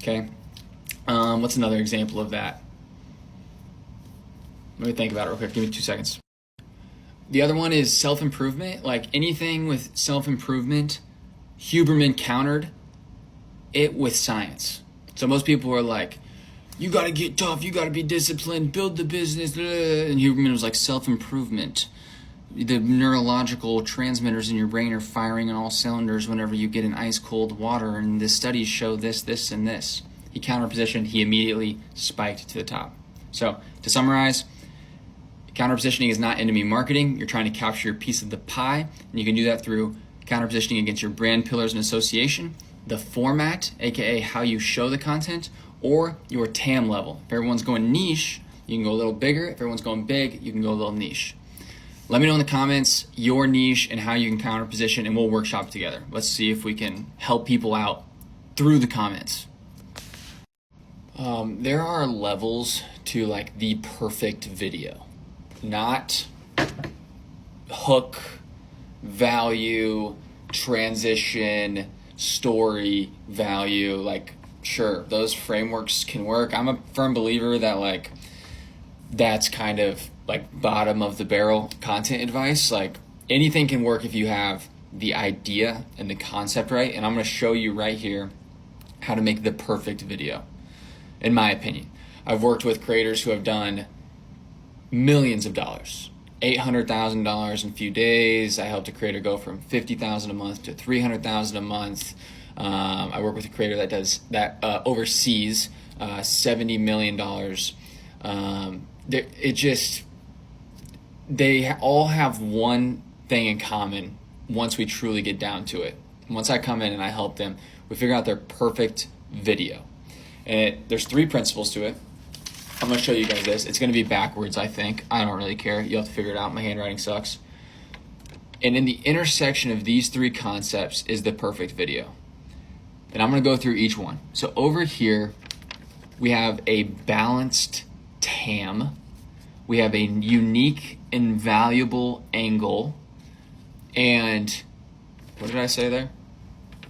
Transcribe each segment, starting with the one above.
Okay. What's another example of that? Let me think about it real quick. Give me 2 seconds. The other one is self-improvement. Like anything with self-improvement, Huberman countered it with science. So most people are like, you got to get tough, you got to be disciplined, build the business, and Huberman was like, self-improvement. The neurological transmitters in your brain are firing on all cylinders whenever you get in ice cold water, and the studies show this, this, and this. He counter-positioned, he immediately spiked to the top. So to summarize, counter-positioning is not enemy marketing. You're trying to capture your piece of the pie, and you can do that through counter-positioning against your brand pillars and association, the format, aka how you show the content, or your TAM level. If everyone's going niche, you can go a little bigger. If everyone's going big, you can go a little niche. Let me know in the comments your niche and how you can counter position, and we'll workshop together. Let's see if we can help people out through the comments. There are levels to like the perfect video, not hook, value, transition, story, value. Like, sure, those frameworks can work. I'm a firm believer that like that's kind of like bottom of the barrel content advice. Like anything can work if you have the idea and the concept right. And I'm going to show you right here how to make the perfect video, in my opinion. I've worked with creators who have done millions of dollars, $800,000 in a few days. I helped a creator go from $50,000 a month to $300,000 a month. I work with a creator that does that overseas $70 million. They all have one thing in common once we truly get down to it. Once I come in and I help them, we figure out their perfect video. And there's 3 principles to it. I'm going to show you guys this. It's going to be backwards, I think. I don't really care. You'll have to figure it out. My handwriting sucks. And in the intersection of these 3 concepts is the perfect video. And I'm going to go through each one. So over here, we have a balanced TAM. We have a unique and valuable angle. And what did I say there?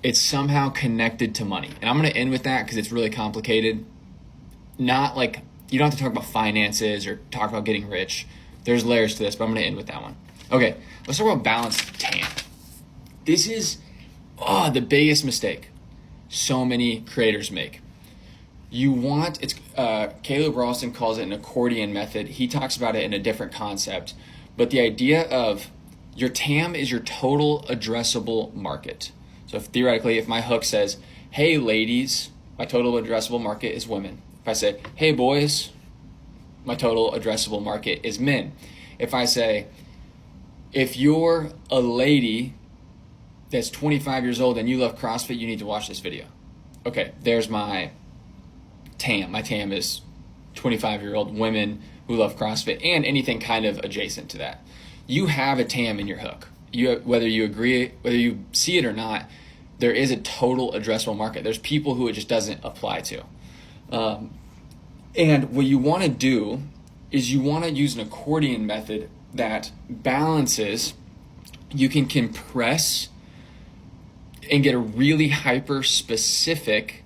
It's somehow connected to money. And I'm going to end with that because it's really complicated. Not like, you don't have to talk about finances or talk about getting rich. There's layers to this, but I'm going to end with that one. Okay, let's talk about balanced TAM. This is the biggest mistake so many creators make. Caleb Ralston calls it an accordion method. He talks about it in a different concept. But the idea of your TAM is your total addressable market. So theoretically, if my hook says, hey ladies, my total addressable market is women. If I say, hey boys, my total addressable market is men. If I say, if you're a lady that's 25 years old and you love CrossFit, you need to watch this video. Okay, there's my TAM. My TAM is 25-year-old women who love CrossFit and anything kind of adjacent to that. You have a TAM in your hook. Whether you agree, whether you see it or not, there is a total addressable market. There's people who it just doesn't apply to. And what you want to do is you want to use an accordion method that balances. You can compress and get a really hyper specific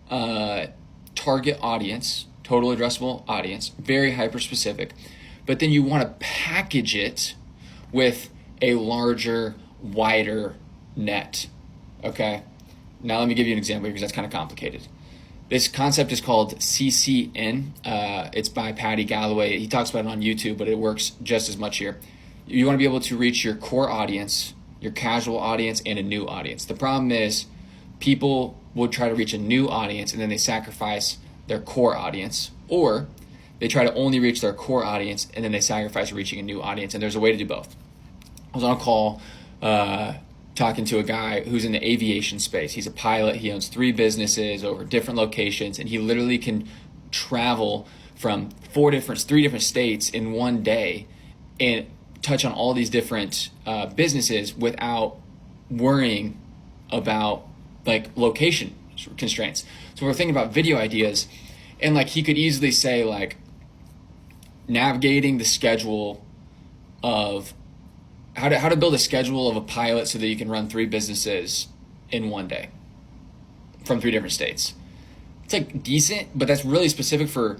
target audience, total addressable audience, very hyper specific. But then you want to package it with a larger, wider net. Okay? Now let me give you an example here because that's kind of complicated. This concept is called CCN. It's by Patty Galloway. He talks about it on YouTube, but it works just as much here. You want to be able to reach your core audience, your casual audience, and a new audience. The problem is people will try to reach a new audience and then they sacrifice their core audience, or they try to only reach their core audience and then they sacrifice reaching a new audience. And there's a way to do both. I was on a call talking to a guy who's in the aviation space. He's a pilot. He owns 3 businesses over different locations, and he literally can travel from 3 different states in one day and touch on all these different businesses without worrying about like location constraints. So we're thinking about video ideas, and like he could easily say like navigating the schedule of how to build a schedule of a pilot so that you can run 3 businesses in one day from 3 different states. it's like decent, but that's really specific for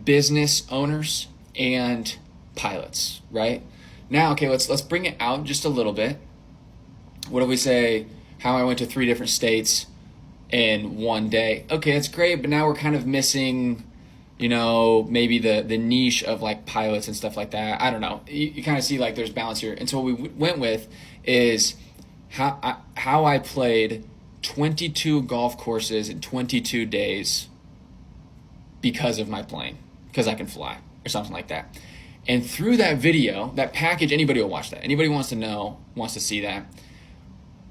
business owners and pilots, right? Now, okay, let's bring it out just a little bit. What if we say how I went to 3 different states in one day? Okay, that's great, but now we're kind of missing, maybe the niche of like pilots and stuff like that. I don't know. You kind of see like there's balance here. And so what we went with is how I played 22 golf courses in 22 days because of my plane, because I can fly or something like that. And through that video, that package, anybody will watch that. Anybody wants to see that.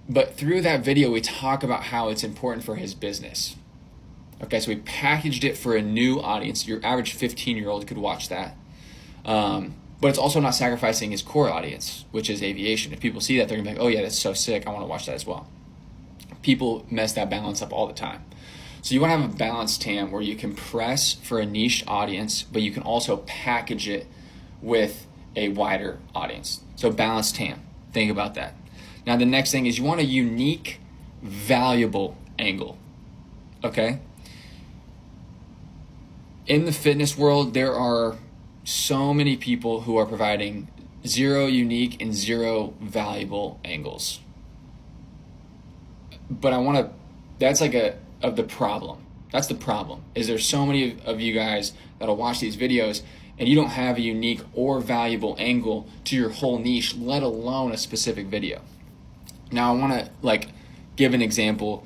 But through that video, we talk about how it's important for his business. Okay, so we packaged it for a new audience. Your average 15-year-old could watch that. But it's also not sacrificing his core audience, which is aviation. If people see that, they're going to be like, oh yeah, that's so sick. I want to watch that as well. People mess that balance up all the time. So you want to have a balanced TAM where you can press for a niche audience, but you can also package it with a wider audience. So balanced TAM. Think about that. Now the next thing is you want a unique, valuable angle. Okay? In the fitness world, there are so many people who are providing 0 unique and 0 valuable angles. But that's like of the problem. That's the problem, is there's so many of you guys that'll watch these videos and you don't have a unique or valuable angle to your whole niche, let alone a specific video. Now I want to give an example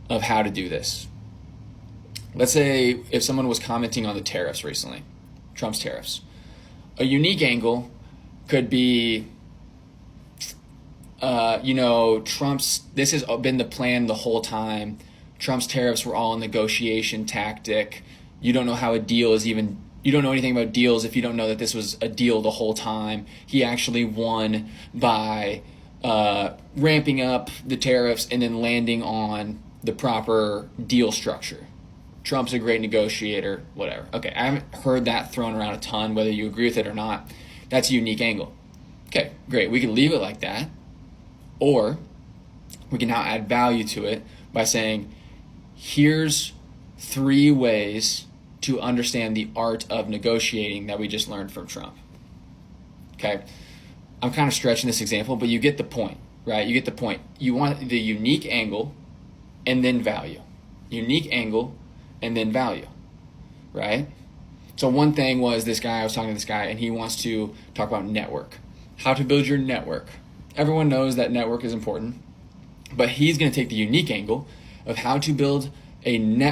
of how to do this. Let's say if someone was commenting on the tariffs recently, Trump's tariffs. A unique angle could be, this has been the plan the whole time. Trump's tariffs were all a negotiation tactic. You don't know how a deal is even, you don't know anything about deals if you don't know that this was a deal the whole time. He actually won by ramping up the tariffs and then landing on the proper deal structure. Trump's a great negotiator, whatever. Okay, I haven't heard that thrown around a ton, whether you agree with it or not. That's a unique angle. Okay, great. We can leave it like that. Or we can now add value to it by saying, here's 3 ways to understand the art of negotiating that we just learned from Trump. Okay, I'm kind of stretching this example, but you get the point, right? You get the point. You want the unique angle and then value. Unique angle and then value, right? So one thing was I was talking to this guy, and he wants to talk about network. How to build your network. Everyone knows that network is important, but he's going to take the unique angle of how to build a network